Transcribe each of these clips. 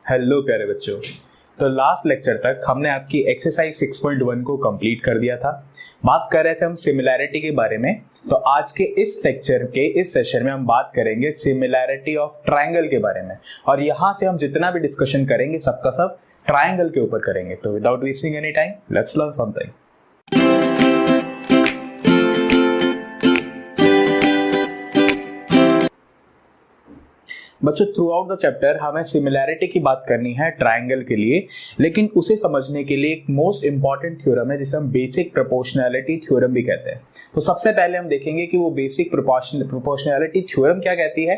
Hello प्यारे बच्चों। तो लास्ट लेक्चर तक हमने आपकी एक्सरसाइज 6.1 को कंप्लीट कर दिया था। बात कर रहे थे हम सिमिलैरिटी के बारे में। तो आज के इस लेक्चर के इस सेशन में हम बात करेंगे सिमिलैरिटी ऑफ ट्रायंगल के बारे में, और यहां से हम जितना भी डिस्कशन करेंगे सबका सब ट्रायंगल के ऊपर करेंगे। तो without wasting any time let's learn something. बच्चों, थ्रू आउट द चैप्टर हमें सिमिलैरिटी की बात करनी है ट्रायंगल के लिए, लेकिन उसे समझने के लिए एक मोस्ट इंपॉर्टेंट थ्योरम है जिसे हम बेसिक प्रोपोर्शनैलिटी थ्योरम भी कहते हैं। तो सबसे पहले हम देखेंगे कि वो बेसिक प्रोपोर्शनैलिटी थ्योरम क्या कहती है,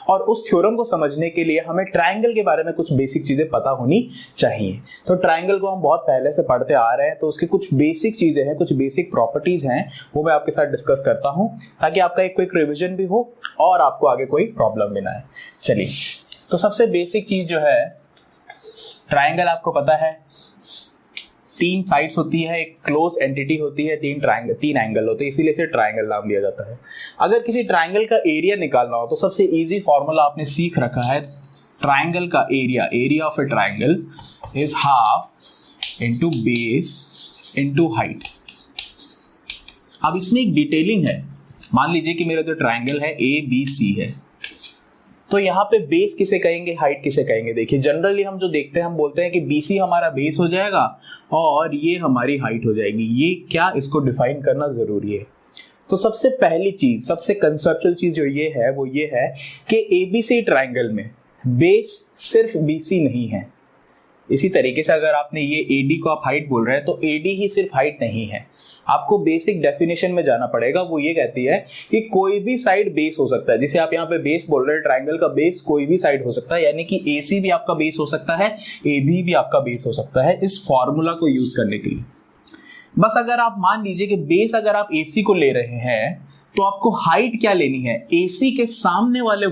और उस थ्योरम को समझने के लिए हमें ट्रायंगल के बारे में कुछ बेसिक चीजें पता होनी चाहिए। तो ट्रायंगल को हम बहुत पहले से पढ़ते आ रहे हैं, तो उसकी कुछ बेसिक चीजें हैं, कुछ बेसिक प्रॉपर्टीज हैं, वो मैं आपके साथ डिस्कस करता हूं ताकि आपका एक क्विक रिविजन भी हो और आपको आगे कोई प्रॉब्लम भी ना है। चलिए, तो सबसे बेसिक चीज जो है, ट्रायंगल आपको पता है तीन साइड्स होती है, एक क्लोज एंटिटी होती है, तीन एंगल होते हैं, इसीलिए इसे ट्रायंगल नाम दिया जाता है। अगर किसी ट्रायंगल का एरिया निकालना हो तो सबसे इजी फॉर्मूला आपने सीख रखा है, ट्रायंगल का area of A triangle is half into base into height. अब इसमें एक डिटेलिंग है। मान लीजिए कि मेरा जो ट्रायंगल है ABC है, तो यहाँ पे बेस किसे कहेंगे, हाइट किसे कहेंगे। देखिए, जनरली हम जो देखते हैं, हम बोलते हैं कि BC हमारा बेस हो जाएगा और ये हमारी हाइट हो जाएगी। ये क्या, इसको डिफाइन करना जरूरी है। तो सबसे पहली चीज, सबसे कंसेप्चुअल चीज जो ये है वो ये है कि ABC ट्रायंगल में बेस सिर्फ BC नहीं है। इसी तरीके से अगर आपने ये AD को आप हाइट बोल रहे हैं, तो AD ही सिर्फ हाइट नहीं है। आपको बेसिक डेफिनेशन में जाना पड़ेगा। वो ये कहती है कि कोई भी साइड बेस हो सकता है। जिसे आप यहाँ पे बेस बोल रहे हैं, ट्रायंगल का बेस कोई भी साइड हो सकता है, यानी कि AC भी आपका बेस हो सकता है, AB भी आपका बेस हो सकता है, इस फॉर्मूला को यूज करने के लिए। बस अगर आप मान लीजिए कि बेस अगर आप AC को ले रहे हैं, तो आपको हाइट क्या लेनी है, AC के सामने वाले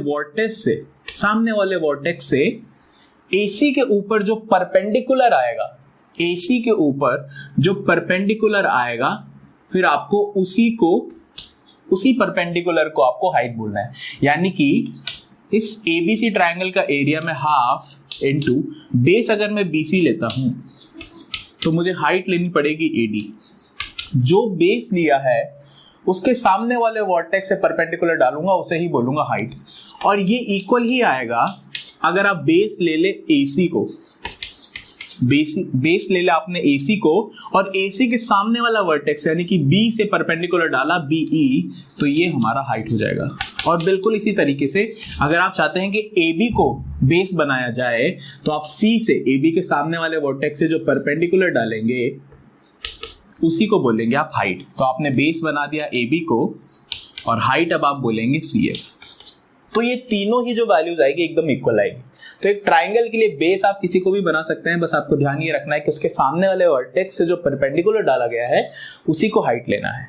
वर्टेक्स से AC के ऊपर जो परपेंडिकुलर आएगा, AC के ऊपर जो परपेंडिकुलर आएगा, फिर आपको उसी परपेंडिकुलर को आपको हाइट बोलना है। यानी कि इस ABC ट्रायंगल का एरिया में हाफ इनटू बेस अगर मैं BC लेता हूं, तो मुझे हाइट लेनी पड़ेगी AD। जो बेस लिया है उसके सामने वाले वर्टेक्स से परपेंडिकुलर डालूंगा, उसे ही बोलूंगा हाइट। और ये इक्वल ही आएगा अगर आप बेस ले ले AC को, बेस ले ले आपने AC को, और AC के सामने वाला वर्टेक्स यानी कि B से परपेंडिकुलर डाला BE, तो ये हमारा हाइट हो जाएगा। और बिल्कुल इसी तरीके से अगर आप चाहते हैं कि AB को बेस बनाया जाए, तो आप C से, AB के सामने वाले वर्टेक्स से जो परपेंडिकुलर डालेंगे उसी को बोलेंगे आप हाइट। तो आपने बेस बना दिया AB को, और हाइट अब आप बोलेंगे CF। तो ये तीनों ही जो वैल्यूज आएगी एकदम इक्वल आएगी। तो एक ट्रायंगल के लिए बेस आप किसी को भी बना सकते हैं, बस आपको ध्यान ये रखना है कि उसके सामने वाले वर्टेक्स से जो परपेंडिकुलर डाला गया है उसी को हाइट लेना है।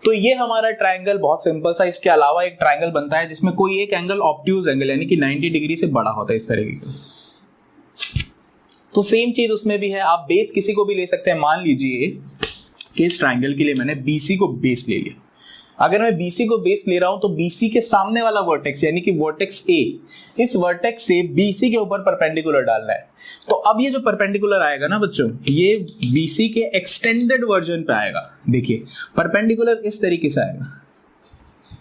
तो ये हमारा ट्रायंगल बहुत सिंपल सा। इसके अलावा एक ट्रायंगल बनता है जिसमें कोई एक एंगल ऑब्ट्यूज एंगल यानी कि 90 डिग्री से बड़ा होता है, इस तरीके का। तो सेम चीज उसमें भी है, आप बेस किसी को भी ले सकते हैं। मान लीजिए कि इस ट्रायंगल के लिए मैंने BC को बेस ले लिया। अगर मैं BC को बेस ले रहा हूं, तो BC के सामने वाला वर्टेक्स यानी कि वर्टेक्स A, इस वर्टेक्स से BC के ऊपर परपेंडिकुलर डालना है। तो अब ये जो परपेंडिकुलर आएगा ना बच्चों, ये BC के एक्सटेंडेड वर्जन पे आएगा। देखिए, परपेंडिकुलर इस तरीके से आएगा,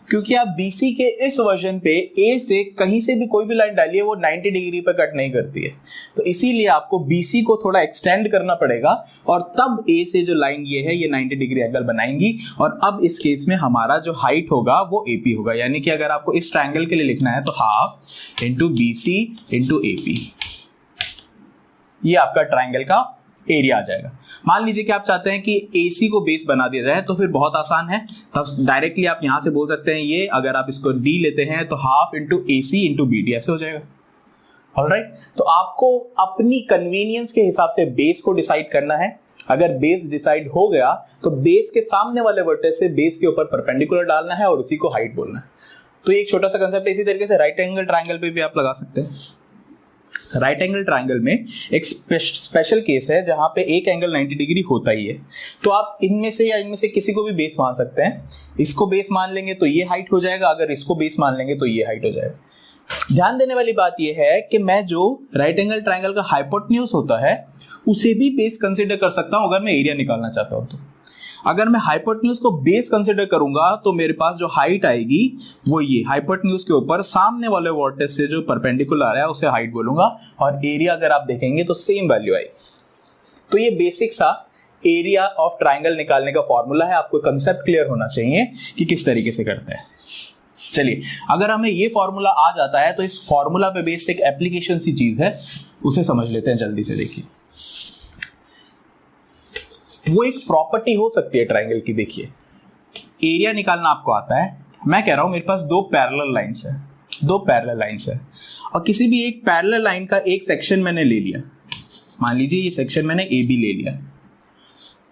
क्योंकि आप BC के इस वर्जन पे A से कहीं से भी कोई भी लाइन डालिए, वो 90 डिग्री पे कट नहीं करती है। तो इसीलिए आपको BC को थोड़ा एक्सटेंड करना पड़ेगा, और तब A से जो लाइन ये है, ये 90 डिग्री एंगल बनाएंगी। और अब इस केस में हमारा जो हाइट होगा वो AP होगा। यानी कि अगर आपको इस ट्रायंगल के लिए लिखना है, तो half into BC into AP, ये आपका ट्रायंगल का एरिया आ जाएगा। मान लीजिए कि आप चाहते हैं कि AC को बेस बना दिया जाए, तो फिर बहुत आसान है। तब डायरेक्टली आप यहां से बोल सकते हैं, ये अगर आप इसको D लेते हैं तो half into AC into BD ऐसे हो जाएगा। ऑलराइट, तो आपको अपनी कन्वीनियंस के हिसाब से बेस को डिसाइड करना है। अगर बेस डिसाइड हो गया, तो बेस के सामने वाले वर्टेक्स से बेस के ऊपर परपेंडिकुलर डालना है और उसी को हाइट बोलना है। तो एक छोटा सा कंसेप्ट इसी तरीके से राइट एंगल ट्रायंगल पे भी आप लगा सकते हैं। राइट एंगल ट्रायंगल में एक स्पेशल केस है जहां पे एक एंगल 90 डिग्री होता ही है। तो आप इनमें से किसी को भी बेस मान सकते हैं। इसको बेस मान लेंगे तो ये हाइट हो जाएगा, अगर इसको बेस मान लेंगे तो ये हाइट हो जाएगा। ध्यान देने वाली बात यह है कि मैं जो राइट एंगल ट्रायंगल का हाइपोटेन्यूज होता है उसे भी बेस कंसीडर कर सकता हूं अगर मैं एरिया निकालना चाहता हूं तो। अगर मैं हाइपोटेन्यूज को बेस कंसीडर करूंगा तो मेरे पास जो हाइट आएगी वो ये हाइपोटेन्यूज के ऊपर सामने वाले वर्टेक्स से जो परपेंडिकुलर है उसे हाइट बोलूंगा, और एरिया अगर आप देखेंगे तो सेम वैल्यू आएगी। तो ये बेसिक सा एरिया ऑफ ट्राइंगल निकालने का फॉर्मूला है। आपको कंसेप्ट क्लियर होना चाहिए कि किस तरीके से करते हैं। चलिए, अगर हमें ये फॉर्मूला आ जाता है तो इस फॉर्मूला पे बेस्ड एक एप्लीकेशन सी चीज है, उसे समझ लेते हैं जल्दी से। देखिए, वो एक प्रॉपर्टी हो सकती है ट्राइंगल की। देखिए, एरिया निकालना आपको आता है, मैं कह रहा हूं मेरे पास दो पैरेलल लाइंस है और किसी भी एक पैरेलल लाइन का एक सेक्शन मैंने ले लिया। मान लीजिए ये सेक्शन मैंने ए बी ले लिया।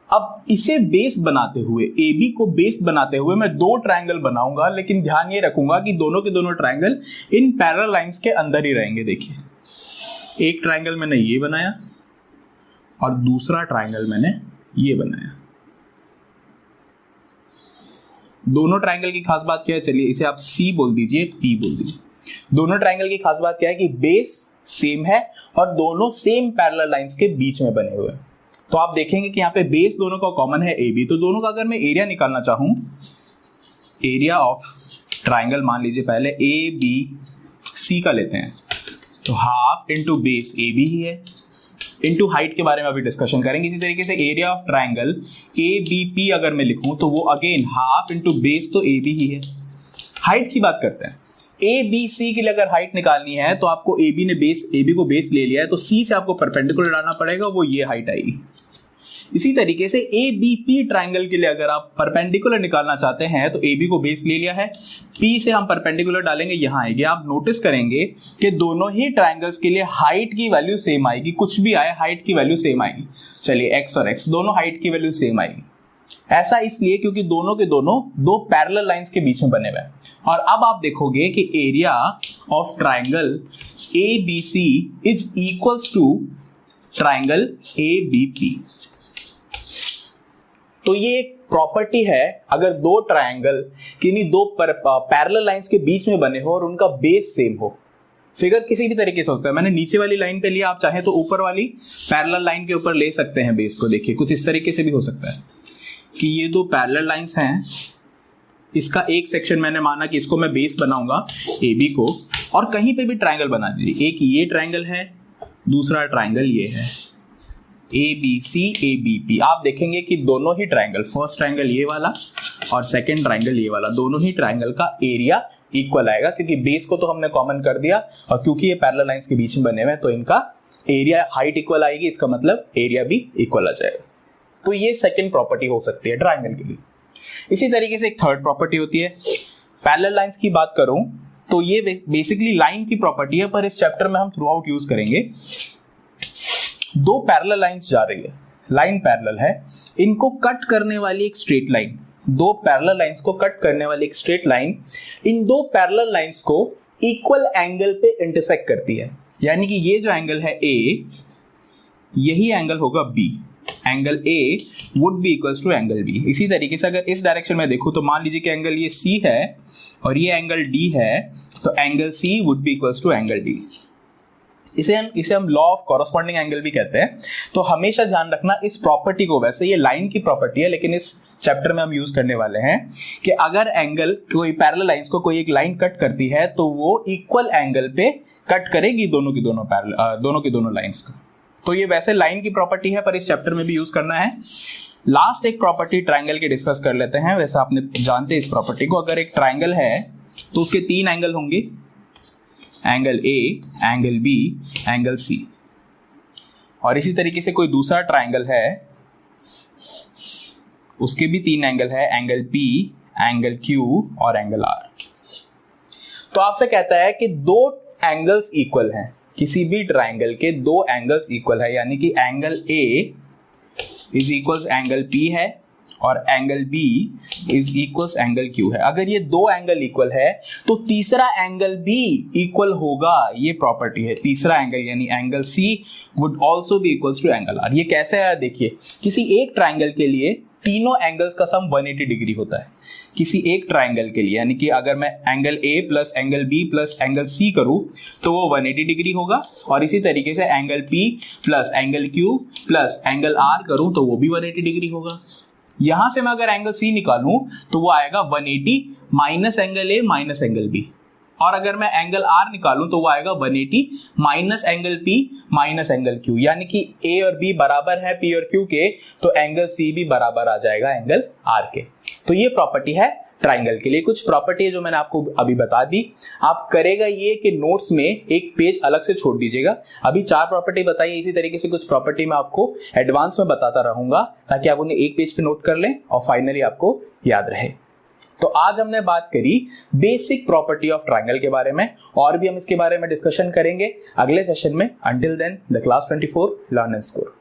अब इसे बेस बनाते हुए, ए बी को बेस बनाते हुए मैं दो ट्राइंगल बनाऊंगा, लेकिन ध्यान ये रखूंगा कि दोनों के दोनों ट्राइंगल इन पैरेलल लाइंस के अंदर ही रहेंगे। देखिए, एक ट्राइंगल मैंने ये बनाया और दूसरा ट्राइंगल मैंने ये बनाया। दोनों ट्राइंगल की खास बात क्या है, चलिए इसे आप सी बोल दीजिए, पी बोल दीजिए। दोनों ट्राइंगल की खास बात क्या है कि बेस सेम है और दोनों सेम पैरेलल लाइंस के बीच में बने हुए हैं। तो आप देखेंगे कि यहाँ पे बेस दोनों का कॉमन है ए बी, तो दोनों का अगर मैं एरिया निकालना चाहूं, एरिया ऑफ ट्राइंगल मान लीजिए पहले ए बी सी का लेते हैं, तो half into base A B ही है, इंटू हाइट के बारे में अभी डिस्कशन करेंगे। इसी तरीके से area of triangle A B P अगर मैं लिखूं तो वो अगेन हाफ इंटू बेस तो ए बी ही है। हाइट की बात करते हैं, ए बी सी के लिए अगर हाइट निकालनी है तो आपको ए बी को बेस ले लिया है तो सी से आपको परपेंडिकुलर डालना पड़ेगा, वो ये हाइट आएगी। इसी तरीके से ए बी पी ट्राइंगल के लिए अगर आप परपेंडिकुलर निकालना चाहते हैं तो ए बी को बेस ले लिया है, पी से हम परपेंडिकुलर डालेंगे, यहां आएगी। आप नोटिस करेंगे कि दोनों ही ट्राइंगल्स के लिए हाइट की वैल्यू सेम आएगी, कुछ भी आए हाइट की वैल्यू सेम आएगी। चलिए, एक्स और एक्स दोनों हाइट की वैल्यू सेम आएगी। ऐसा इसलिए क्योंकि दोनों के दोनों दो पैरेलल लाइंस के बीच में बने हुए हैं। और अब आप देखोगे कि area of triangle A B C is equals to triangle A B P. तो ये एक प्रॉपर्टी है, अगर दो ट्राइंगल किन्हीं दो पैरेलल लाइंस के बीच में बने हो और उनका बेस सेम हो। फिगर किसी भी तरीके से होता है, मैंने नीचे वाली लाइन पे लिया, आप चाहे तो ऊपर वाली पैरेलल लाइन के ऊपर ले सकते हैं बेस को। देखिए, कुछ इस तरीके से भी हो सकता है कि ये दो पैरेलल लाइंस हैं, इसका एक सेक्शन मैंने माना कि इसको मैं बेस बनाऊंगा ए बी को, और कहीं पे भी ट्राइंगल बना दीजिए। एक ये ट्राइंगल है, दूसरा ट्राइंगल ये है, A B C A B P. आप देखेंगे कि दोनों ही ट्राइंगल, फर्स्ट ट्राइंगल ये वाला और सेकंड ट्राइंगल ये वाला, दोनों ही ट्राइंगल का एरिया इक्वल आएगा, क्योंकि बेस को तो हमने कॉमन कर दिया और क्योंकि ये पैरेलल लाइंस के बीच में बने हुए हैं तो इनका एरिया हाइट इक्वल आएगी, इसका मतलब एरिया भी इक्वल आ जाएगा। तो ये सेकंड प्रॉपर्टी हो सकती है ट्राइंगल के लिए। इसी तरीके से एक थर्ड प्रॉपर्टी होती है। पैरेलल लाइंस की बात करूं तो ये बेसिकली लाइन की प्रॉपर्टी है, पर इस चैप्टर में हम थ्रू आउट यूज करेंगे। दो पैरेलल लाइंस जा रही है, लाइन पैरेलल है, इनको कट करने वाली एक स्ट्रेट लाइन, दो पैरेलल लाइंस को कट करने वाली एक स्ट्रेट लाइन इन दो पैरेलल लाइंस को इक्वल एंगल पे इंटरसेक्ट करती है। यानी कि ये जो एंगल है ए, यही एंगल होगा B, angle A would be equals to angle B. इसी तरीके से अगर इस डायरेक्शन में देखूं तो मान लीजिए कि एंगल ये सी है और ये एंगल डी है, तो angle C would be equals to angle D. इसे हम लॉ ऑफ कॉरस्पॉन्डिंग एंगल भी कहते हैं। तो हमेशा ध्यान रखना इस प्रॉपर्टी को, वैसे ये लाइन की प्रॉपर्टी है लेकिन इस चैप्टर में हम यूज करने वाले हैं कि अगर एंगल कोई पैरेलल लाइंस को कोई एक लाइन कट करती है तो वो इक्वल एंगल पे कट करेगी दोनों की दोनों लाइंस को। तो ये वैसे लाइन की प्रॉपर्टी है पर इस चैप्टर में भी यूज करना है। लास्ट एक प्रॉपर्टी ट्राइंगल की डिस्कस कर लेते हैं। वैसे आपने जानते हैं इस प्रॉपर्टी को, अगर एक ट्राइंगल है तो उसके तीन एंगल होंगे, angle A, angle B, angle C. और इसी तरीके से कोई दूसरा ट्राइंगल है, उसके भी तीन एंगल है, एंगल पी, एंगल क्यू और एंगल आर। तो आपसे कहता है कि दो एंगल्स इक्वल हैं, किसी भी ट्राइंगल के दो एंगल्स इक्वल है, यानी कि angle A is equals angle P है और angle B is equals angle Q है। अगर ये दो एंगल इक्वल है तो तीसरा एंगल भी इक्वल होगा, ये प्रॉपर्टी है। तीसरा एंगल यानी angle C would also be equals to angle R. ये कैसे है देखिए, किसी एक ट्राइंगल के लिए तीनों एंगल्स का सम 180 डिग्री होता है किसी एक ट्राइंगल के लिए, यानी कि अगर मैं angle A plus angle B plus angle C करूं तो वो 180 डिग्री होगा, और इसी तरीके से angle P plus angle Q plus angle R करूं तो वो भी 180 डिग्री होगा। यहां से मैं अगर एंगल C निकालूं तो वो आएगा 180 minus angle A minus angle B, और अगर मैं एंगल R निकालूं तो वो आएगा 180 minus angle P minus angle Q, यानी कि A और B बराबर है P और Q के, तो एंगल C भी बराबर आ जाएगा एंगल R के। तो ये प्रॉपर्टी है ट्राइंगल के लिए। कुछ प्रॉपर्टी है जो मैंने आपको अभी बता दी। आप करेगा ये कि नोट्स में एक पेज अलग से छोड़ दीजिएगा। अभी 4 प्रॉपर्टी बताई, इसी तरीके से कुछ प्रॉपर्टी मैं आपको एडवांस में बताता रहूंगा ताकि आप उन्हें एक पेज पे नोट कर लें और फाइनली आपको याद रहे। तो आज हमने बात करी बेसिक प्रॉपर्टी ऑफ ट्राइंगल के बारे में, और भी हम इसके बारे में डिस्कशन करेंगे अगले सेशन में। Until then the class 24 learn and score.